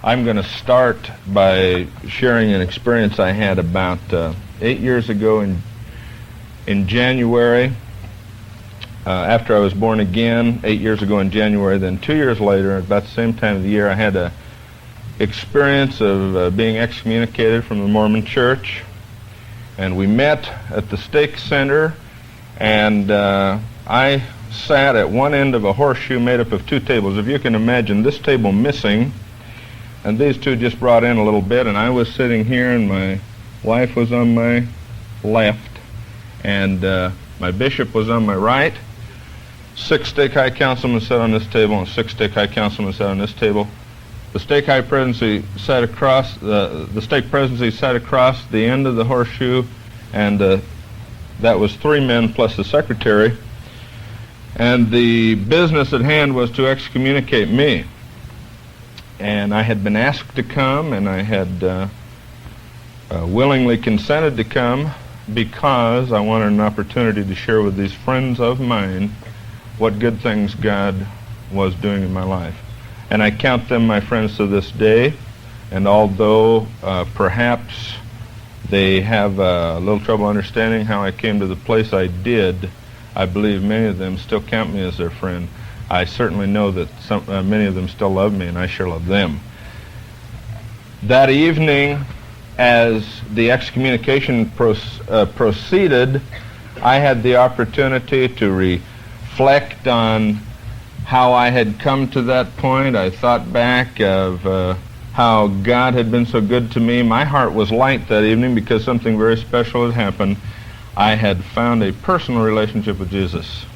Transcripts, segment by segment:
I'm going to start by sharing an experience I had about 8 years ago in January. After I was born again, 8 years ago in January, then 2 years later, about the same time of the year, I had a experience of being excommunicated from the Mormon Church. And we met at the Stake Center, and I sat at one end of a horseshoe made up of two tables. If you can imagine, this table missing, and these two just brought in a little bit, and I was sitting here, and my wife was on my left, and my bishop was on my right. 6 Stake High Councilmen sat on this table, and 6 Stake High Councilmen sat on this table. The Stake High Presidency sat across, the Stake Presidency sat across the end of the horseshoe, and that was 3 men plus the secretary. And the business at hand was to excommunicate me. And I had been asked to come, and I had willingly consented to come because I wanted an opportunity to share with these friends of mine what good things God was doing in my life. And I count them my friends to this day, and although perhaps they have a little trouble understanding how I came to the place I did, I believe many of them still count me as their friend. I certainly know that many of them still love me, and I sure love them. That evening, as the excommunication proceeded, I had the opportunity to reflect on how I had come to that point. I thought back of how God had been so good to me. My heart was light that evening because something very special had happened. I had found a personal relationship with Jesus.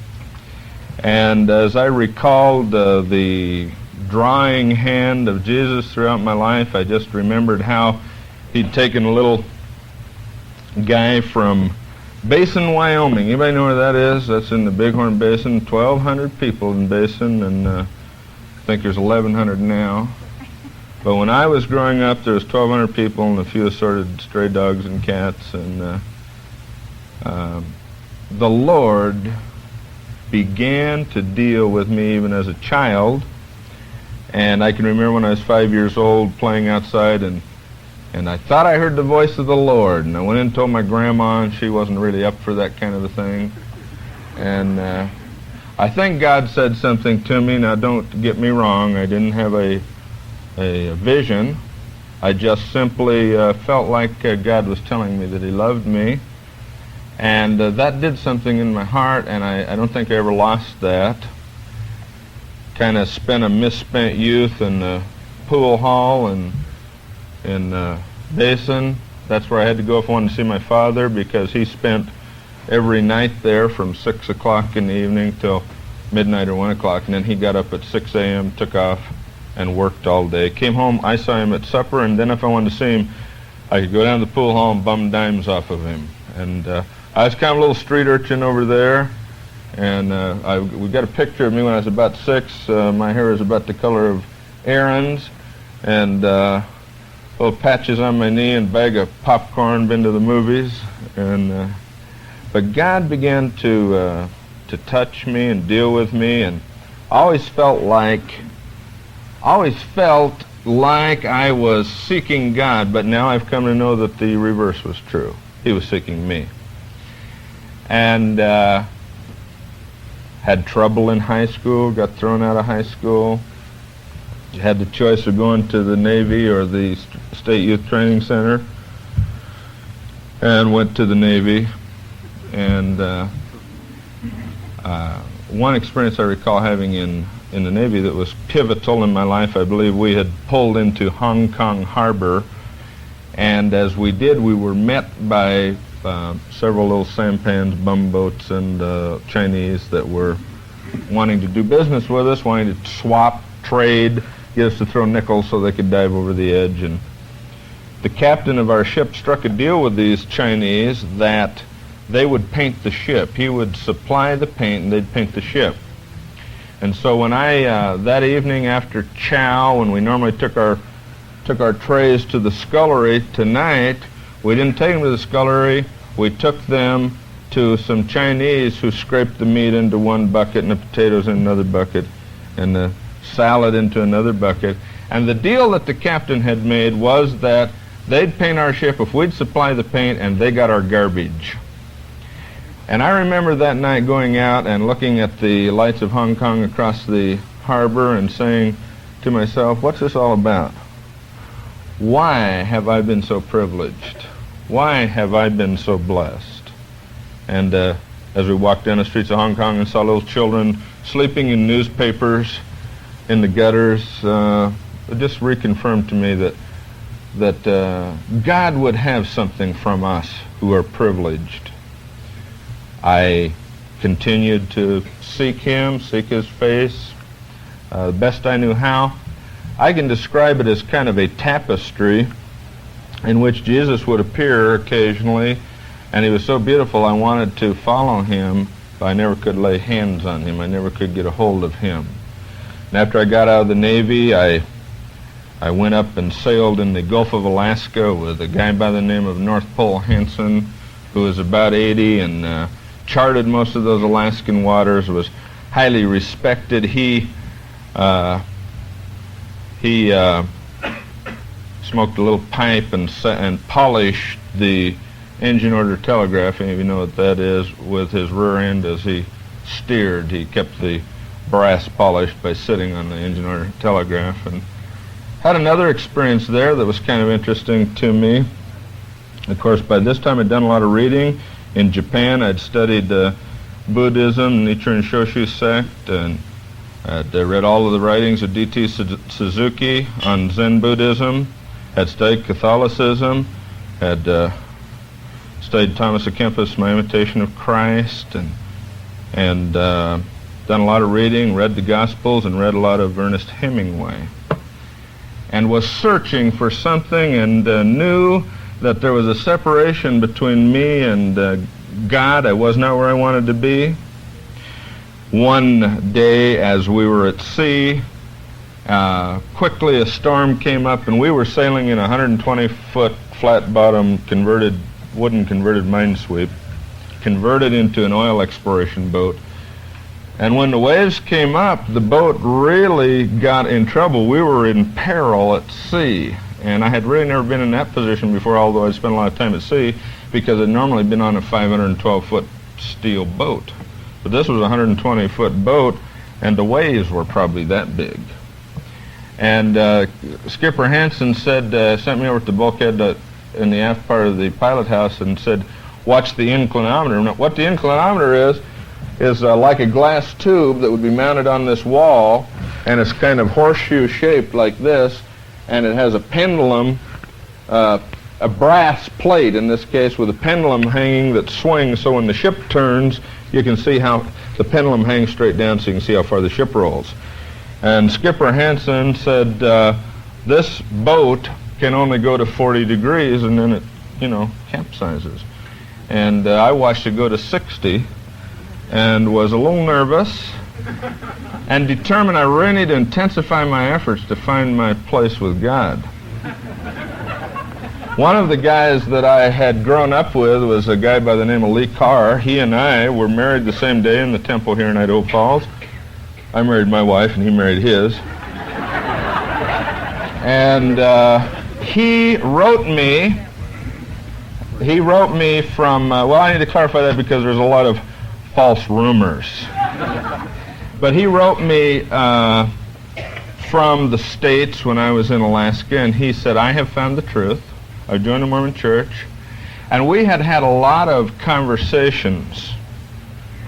And as I recalled the drawing hand of Jesus throughout my life, I just remembered how he'd taken a little guy from Basin, Wyoming. Anybody know where that is? That's in the Bighorn Basin. 1,200 people in Basin, and I think there's 1,100 now. But when I was growing up, there was 1,200 people and a few assorted stray dogs and cats, and the Lord began to deal with me even as a child. And I can remember when I was 5 years old playing outside, and I thought I heard the voice of the Lord, and I went in and told my grandma, and she wasn't really up for that kind of a thing. And I think God said something to me. Now, don't get me wrong, I didn't have a vision. I just simply felt like God was telling me that he loved me. And that did something in my heart, and I don't think I ever lost that. Kind of spent a misspent youth in the pool hall and in Basin. That's where I had to go if I wanted to see my father, because he spent every night there from 6 o'clock in the evening till midnight or 1 o'clock, and then he got up at 6 a.m., took off, and worked all day. Came home, I saw him at supper, and then if I wanted to see him, I could go down to the pool hall and bum dimes off of him. And I was kind of a little street urchin over there, and we got a picture of me when I was about 6. My hair was about the color of Aaron's, and little patches on my knee and bag of popcorn, been to the movies. And but God began to touch me and deal with me, and I always felt like I was seeking God, but now I've come to know that the reverse was true. He was seeking me. And had trouble in high school, got thrown out of high school, had the choice of going to the Navy or the State Youth Training Center, and went to the Navy. And one experience I recall having in the Navy that was pivotal in my life, I believe we had pulled into Hong Kong Harbor, and as we did, we were met by several little sampans, bumboats, and Chinese that were wanting to do business with us, wanting to swap, trade, get us to throw nickels so they could dive over the edge. And the captain of our ship struck a deal with these Chinese that they would paint the ship. He would supply the paint, and they'd paint the ship. And so when I, that evening after chow, when we normally took our trays to the scullery, tonight, we didn't take them to the scullery. We took them to some Chinese who scraped the meat into one bucket and the potatoes in another bucket and the salad into another bucket. And the deal that the captain had made was that they'd paint our ship if we'd supply the paint, and they got our garbage. And I remember that night going out and looking at the lights of Hong Kong across the harbor and saying to myself, what's this all about? Why have I been so privileged? Why have I been so blessed? And as we walked down the streets of Hong Kong and saw little children sleeping in newspapers in the gutters, it just reconfirmed to me that God would have something from us who are privileged. I continued to seek Him, seek His face, the best I knew how. I can describe it as kind of a tapestry in which Jesus would appear occasionally, and He was so beautiful I wanted to follow Him, but I never could lay hands on Him. I never could get a hold of Him. And after I got out of the Navy, I went up and sailed in the Gulf of Alaska with a guy by the name of North Pole Hansen, who was about 80 and charted most of those Alaskan waters, was highly respected. He smoked a little pipe and polished the engine order telegraph, if you know what that is, with his rear end as he steered. He kept the brass polished by sitting on the engine order telegraph, and had another experience there that was kind of interesting to me. Of course, by this time I'd done a lot of reading. In Japan, I'd studied Buddhism, Nichiren Shoshu sect, and I'd read all of the writings of D.T. Suzuki on Zen Buddhism, had studied Catholicism, had studied Thomas à Kempis, My Imitation of Christ, and done a lot of reading, read the Gospels, and read a lot of Ernest Hemingway, and was searching for something, and knew that there was a separation between me and God. I was not where I wanted to be. One day as we were at sea, quickly a storm came up, and we were sailing in a 120-foot flat-bottom wooden converted minesweep, converted into an oil exploration boat. And when the waves came up, the boat really got in trouble. We were in peril at sea. And I had really never been in that position before, although I'd spent a lot of time at sea, because I'd normally been on a 512-foot steel boat. But this was a 120-foot boat, and the waves were probably that big. And Skipper Hansen sent me over to the bulkhead in the aft part of the pilot house and said, watch the inclinometer. Now, what the inclinometer is like a glass tube that would be mounted on this wall, and it's kind of horseshoe shaped like this, and it has a pendulum, a brass plate in this case, with a pendulum hanging that swings, so when the ship turns you can see how the pendulum hangs straight down, so you can see how far the ship rolls. And Skipper Hansen said, this boat can only go to 40 degrees and then it, capsizes. And I watched it go to 60 and was a little nervous and determined I really need to intensify my efforts to find my place with God. One of the guys that I had grown up with was a guy by the name of Lee Carr. He and I were married the same day in the temple here in Idaho Falls. I married my wife and he married his. And he wrote me from, well, I need to clarify that because there's a lot of false rumors. But he wrote me from the States when I was in Alaska, and he said, I have found the truth. I joined the Mormon Church. And we had had a lot of conversations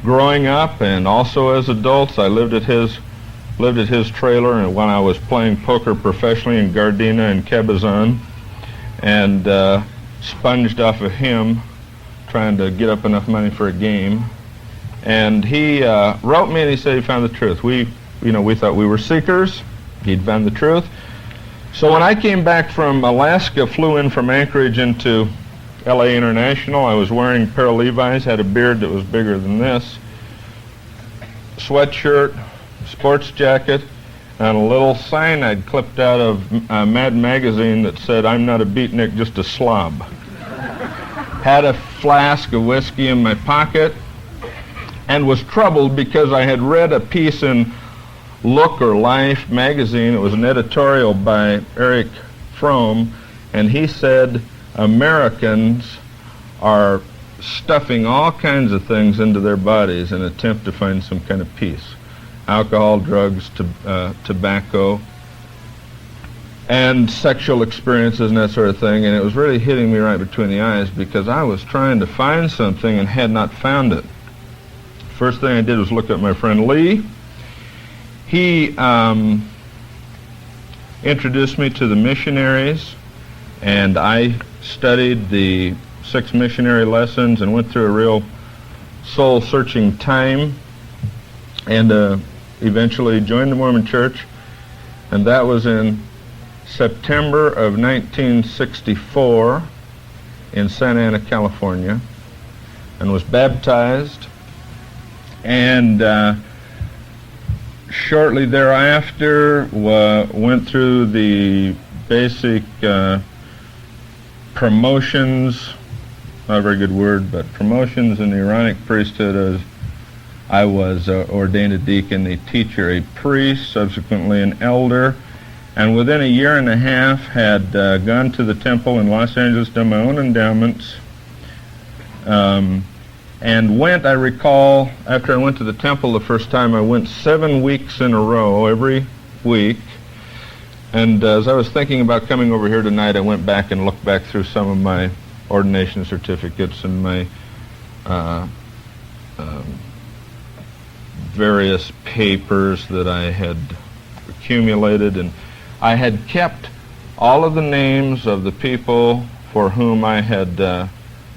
growing up, and also as adults. I lived at his trailer and when I was playing poker professionally in Gardena and Cabazon, and sponged off of him trying to get up enough money for a game. And he wrote me and he said he found the truth. We thought we were seekers. He'd found the truth. So when I came back from Alaska, flew in from Anchorage into L.A. International, I was wearing a pair of Levi's, had a beard that was bigger than this, sweatshirt, sports jacket, and a little sign I'd clipped out of Mad Magazine that said, I'm not a beatnik, just a slob. Had a flask of whiskey in my pocket, and was troubled because I had read a piece in Look or Life magazine. It was an editorial by Eric Fromm, and he said Americans are stuffing all kinds of things into their bodies in an attempt to find some kind of peace. Alcohol, drugs, tobacco, and sexual experiences and that sort of thing. And it was really hitting me right between the eyes because I was trying to find something and had not found it. First thing I did was look at my friend Lee. He introduced me to the missionaries, and I studied the 6 missionary lessons and went through a real soul-searching time, and eventually joined the Mormon Church, and that was in September of 1964 in Santa Ana, California, and was baptized, and shortly thereafter went through the basic promotions, not a very good word, but promotions in the Aaronic priesthood. As I was ordained a deacon, a teacher, a priest, subsequently an elder, and within a year and a half had gone to the temple in Los Angeles, done my own endowments, and went, I recall, after I went to the temple the first time, I went 7 weeks in a row, every week. And as I was thinking about coming over here tonight, I went back and looked back through some of my ordination certificates and my various papers that I had accumulated, and I had kept all of the names of the people for whom I had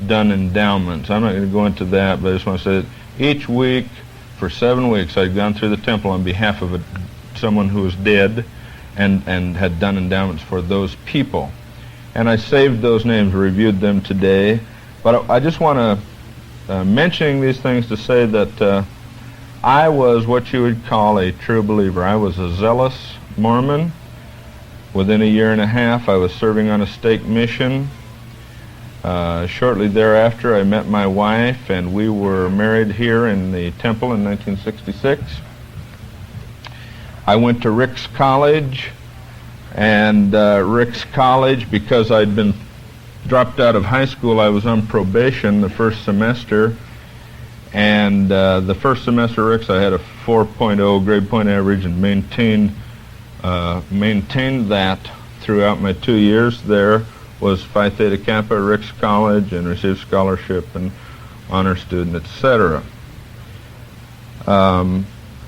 done endowments. I'm not going to go into that, but I just want to say that each week for 7 weeks I'd gone through the temple on behalf of someone who was dead and had done endowments for those people. And I saved those names, reviewed them today. But I just want to mentioning these things to say that I was what you would call a true believer. I was a zealous Mormon. Within a year and a half I was serving on a stake mission. Shortly thereafter, I met my wife, and we were married here in the temple in 1966. I went to Ricks College, and Ricks College, because I'd been dropped out of high school, I was on probation the first semester, and the first semester at Ricks I had a 4.0 grade point average and maintained that throughout my 2 years there. Was Phi Theta Kappa at Ricks College and received scholarship and honor student, etc.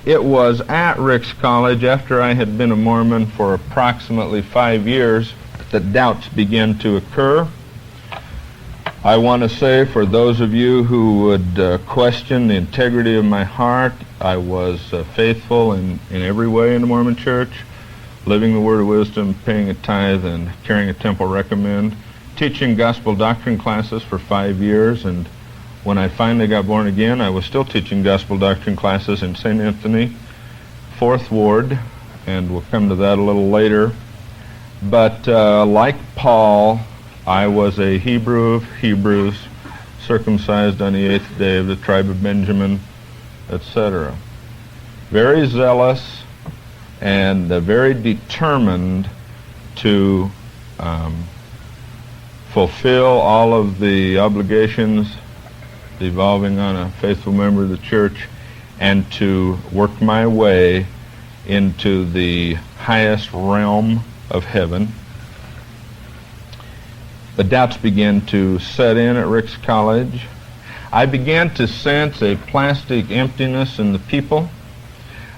It was at Ricks College, after I had been a Mormon for approximately 5 years, that doubts began to occur. I want to say, for those of you who would question the integrity of my heart, I was faithful in every way in the Mormon Church. Living the word of wisdom, paying a tithe, and carrying a temple recommend, teaching gospel doctrine classes for 5 years, and when I finally got born again, I was still teaching gospel doctrine classes in St. Anthony, 4th Ward, and we'll come to that a little later. But like Paul, I was a Hebrew of Hebrews, circumcised on the 8th day of the tribe of Benjamin, etc. Very zealous, and very determined to fulfill all of the obligations devolving on a faithful member of the church, and to work my way into the highest realm of heaven. The doubts began to set in at Ricks College. I began to sense a plastic emptiness in the people.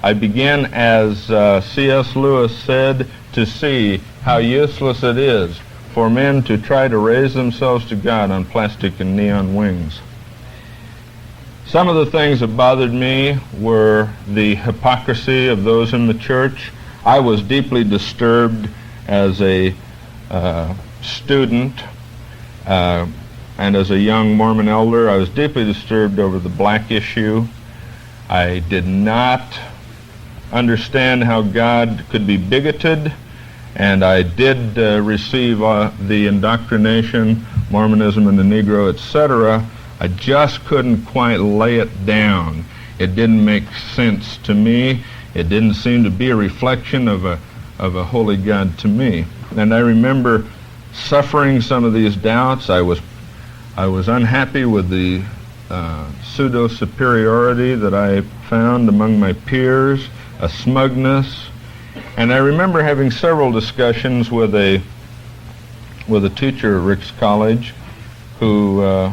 I began, as C.S. Lewis said, to see how useless it is for men to try to raise themselves to God on plastic and neon wings. Some of the things that bothered me were the hypocrisy of those in the church. I was deeply disturbed as a student and as a young Mormon elder. I was deeply disturbed over the black issue. I did not understand how God could be bigoted, and I did receive the indoctrination, Mormonism and the Negro, etc. I just couldn't quite lay it down. It didn't make sense to me. It didn't seem to be a reflection of a holy God to me. And I remember suffering some of these doubts. I was unhappy with the pseudo-superiority that I found among my peers, a smugness. And I remember having several discussions with a teacher at Ricks College who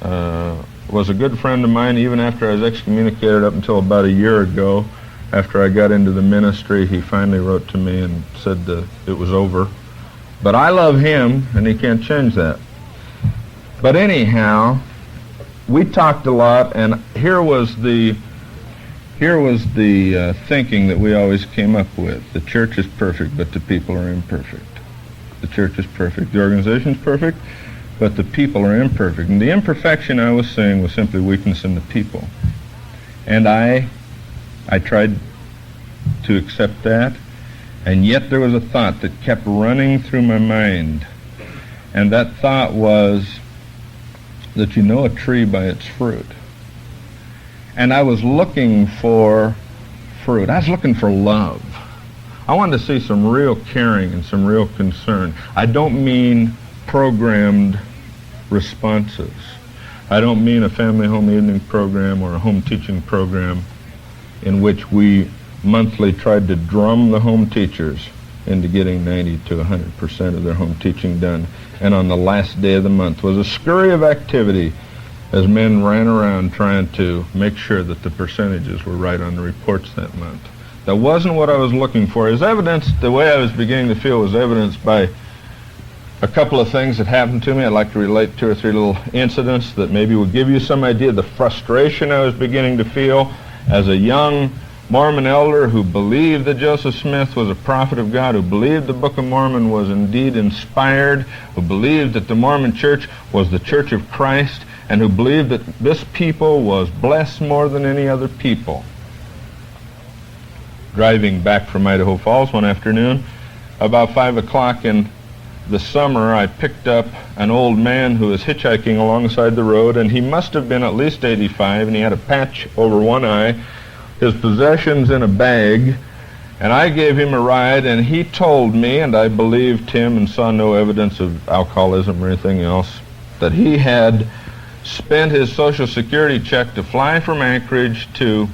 was a good friend of mine even after I was excommunicated up until about a year ago. After I got into the ministry, he finally wrote to me and said it was over. But I love him, and he can't change that. But anyhow, we talked a lot, and here was the thinking that we always came up with. The church is perfect, but the people are imperfect. The church is perfect. The organization is perfect, but the people are imperfect. And the imperfection I was seeing was simply weakness in the people. And I tried to accept that, and yet there was a thought that kept running through my mind. And that thought was that you know a tree by its fruit. And I was looking for fruit. I was looking for love. I wanted to see some real caring and some real concern. I don't mean programmed responses. I don't mean a family home evening program or a home teaching program in which we monthly tried to drum the home teachers into getting 90 to 100% of their home teaching done. And on the last day of the month was a scurry of activity as men ran around trying to make sure that the percentages were right on the reports that month. That wasn't what I was looking for. As evidenced, the way I was beginning to feel was evidenced by a couple of things that happened to me. I'd like to relate 2 or 3 little incidents that maybe would give you some idea of the frustration I was beginning to feel as a young Mormon elder who believed that Joseph Smith was a prophet of God, who believed the Book of Mormon was indeed inspired, who believed that the Mormon Church was the Church of Christ, and who believed that this people was blessed more than any other people. Driving back from Idaho Falls one afternoon, about 5 o'clock in the summer, I picked up an old man who was hitchhiking alongside the road, and he must have been at least 85, and he had a patch over one eye, his possessions in a bag, and I gave him a ride, and he told me, and I believed him and saw no evidence of alcoholism or anything else, that he had spent his Social Security check to fly from Anchorage to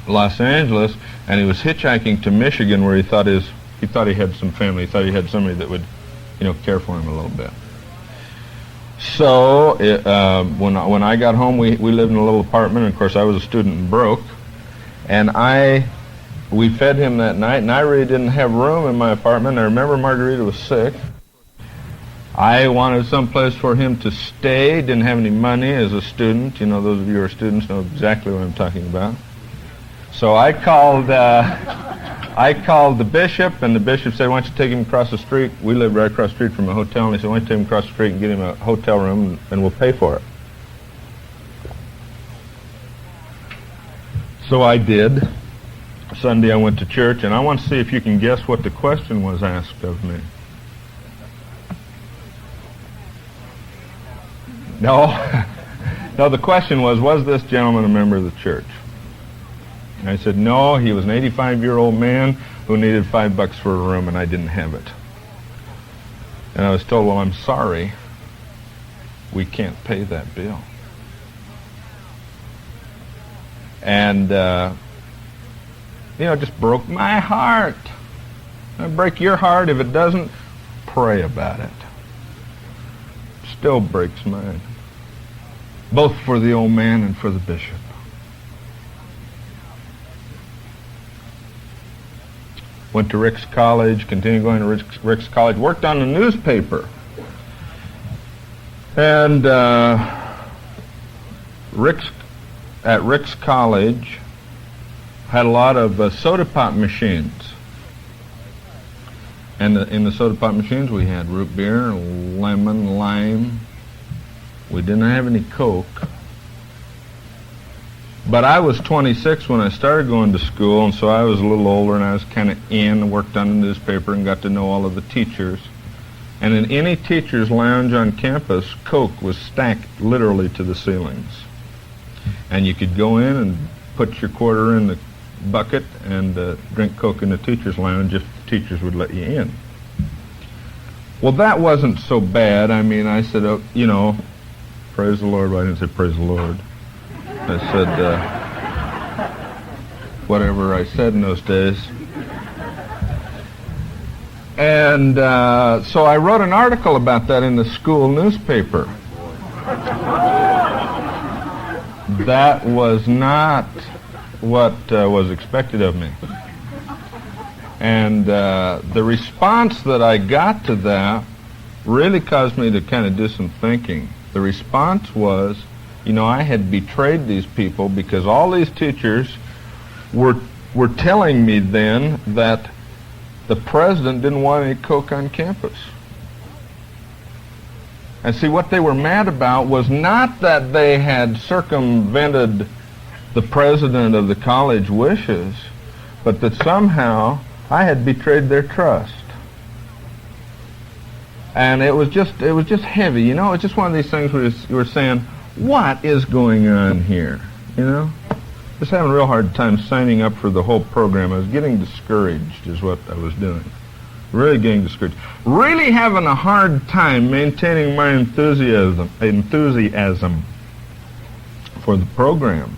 Los Angeles, and he was hitchhiking to Michigan where he thought he had some family, he thought he had somebody that would, care for him a little bit. So when I got home, we lived in a little apartment, and of course I was a student and broke, and we fed him that night, and I really didn't have room in my apartment. I remember Margarita was sick. I wanted someplace for him to stay, didn't have any money as a student. Those of you who are students know exactly what I'm talking about. So I called the bishop, and the bishop said, why don't you take him across the street? We lived right across the street from a hotel, and he said, why don't you take him across the street and get him a hotel room, and we'll pay for it. So I did. Sunday I went to church, and I want to see if you can guess what the question was asked of me. No. No, the question was this gentleman a member of the church? And I said, no, he was an 85-year-old man who needed $5 for a room, and I didn't have it. And I was told, well, I'm sorry, we can't pay that bill. And, it just broke my heart. It'll break your heart. If it doesn't, pray about it. Still breaks mine, both for the old man and for the bishop. Went to Ricks College, continued going to Ricks College, worked on the newspaper. And at Ricks College had a lot of soda pop machines. And in the soda pop machines we had root beer, lemon, lime. We didn't have any Coke. But I was 26 when I started going to school, and so I was a little older, and I was kind of worked on the newspaper and got to know all of the teachers. And in any teacher's lounge on campus, Coke was stacked literally to the ceilings. And you could go in and put your quarter in bucket and drink Coke in the teacher's lounge if teachers would let you in. Well, that wasn't so bad. I mean, I said, oh, you know, praise the Lord. Well, I didn't say praise the Lord. I said whatever I said in those days. And so I wrote an article about that in the school newspaper. That was not what was expected of me. And the response that I got to that really caused me to kind of do some thinking. The response was, you know, I had betrayed these people because all these teachers were telling me then that the president didn't want any Coke on campus. And see, what they were mad about was not that they had circumvented the president of the college wishes, but that somehow I had betrayed their trust. And it was just heavy, you know. It's just one of these things where you were saying, what is going on here, you know? Just having a real hard time signing up for the whole program. I was getting discouraged is what I was doing. Really getting discouraged. Really having a hard time maintaining my enthusiasm for the program.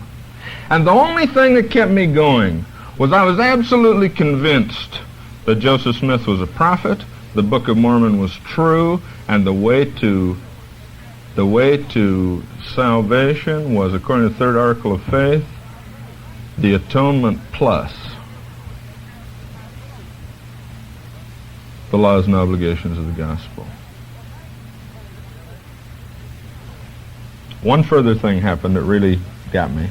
And the only thing that kept me going was I was absolutely convinced that Joseph Smith was a prophet, the Book of Mormon was true, and the way to salvation was, according to the third article of faith, the atonement plus the laws and obligations of the gospel. One further thing happened that really got me.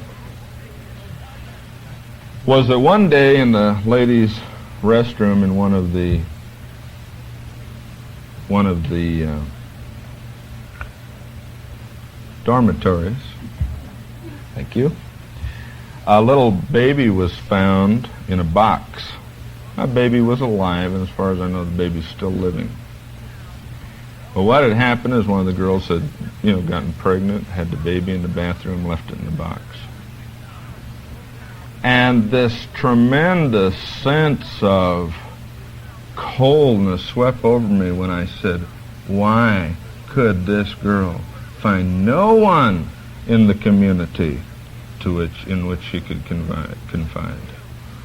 Was that one day in the ladies' restroom in one of the dormitories, thank you, a little baby was found in a box. That baby was alive, and as far as I know, the baby's still living. But what had happened is one of the girls had, you know, gotten pregnant, had the baby in the bathroom, left it in the box. And this tremendous sense of coldness swept over me when I said, why could this girl find no one in the community in which she could confide?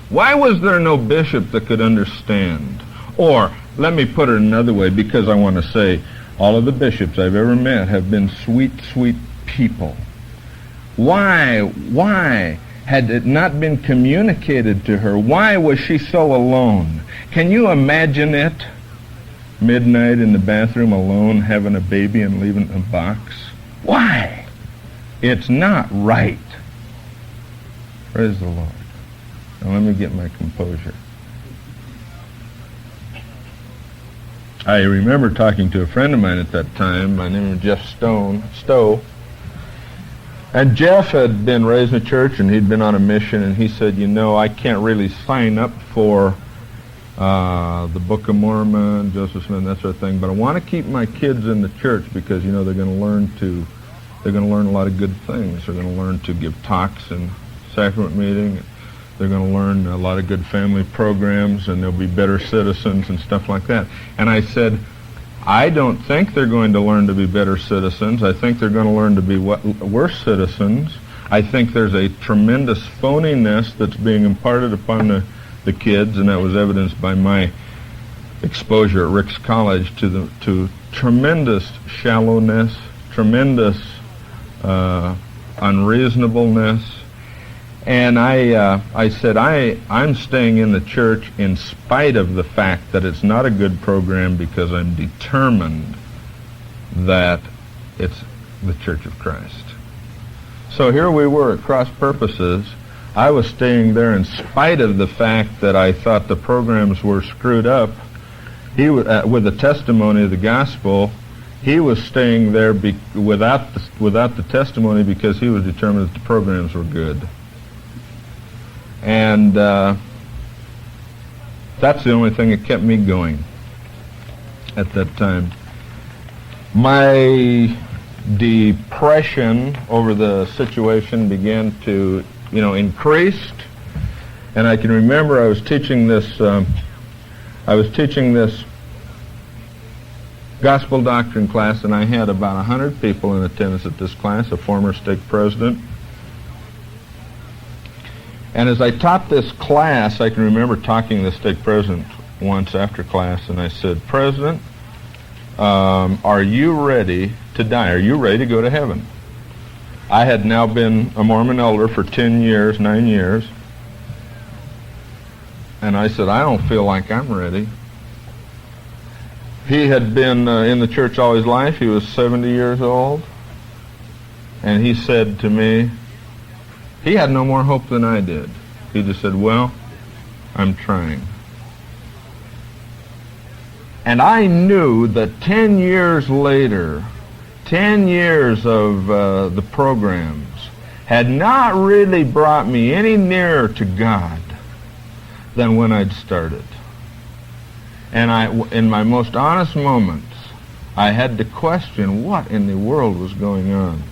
Why was there no bishop that could understand? Or, let me put it another way, because I want to say, all of the bishops I've ever met have been sweet, sweet people. Why had it not been communicated to her? Why was she so alone? Can you imagine it? Midnight in the bathroom alone, having a baby and leaving it in a box? Why? It's not right. Praise the Lord. Now let me get my composure. I remember talking to a friend of mine at that time, by the name of Jeff Stowe. And Jeff had been raised in a church, and he'd been on a mission, and he said, you know, I can't really sign up for the Book of Mormon, Joseph Smith, that sort of thing, but I want to keep my kids in the church because, you know, they're going to learn a lot of good things. They're going to learn to give talks in sacrament meeting. They're going to learn a lot of good family programs, and they'll be better citizens and stuff like that. And I said, I don't think they're going to learn to be better citizens. I think they're going to learn to be worse citizens. I think there's a tremendous phoniness that's being imparted upon the kids, and that was evidenced by my exposure at Rick's College to tremendous shallowness, tremendous unreasonableness. And I said, I'm staying in the church in spite of the fact that it's not a good program, because I'm determined that it's the Church of Christ. So here we were at cross purposes. I was staying there in spite of the fact that I thought the programs were screwed up. He with the testimony of the gospel, he was staying there without the testimony, because he was determined that the programs were good. And that's the only thing that kept me going at that time. My depression over the situation began to, increased. And I can remember I was teaching this gospel doctrine class, and I had about 100 people in attendance at this class, a former stake president. And as I taught this class, I can remember talking to the stake president once after class, and I said, "President, are you ready to die? Are you ready to go to heaven?" I had now been a Mormon elder for 9 years, and I said, "I don't feel like I'm ready." He had been in the church all his life. He was 70 years old, and he said to me, he had no more hope than I did. He just said, "Well, I'm trying." And I knew that 10 years later, 10 years of the programs had not really brought me any nearer to God than when I'd started. And in my most honest moments, I had to question what in the world was going on.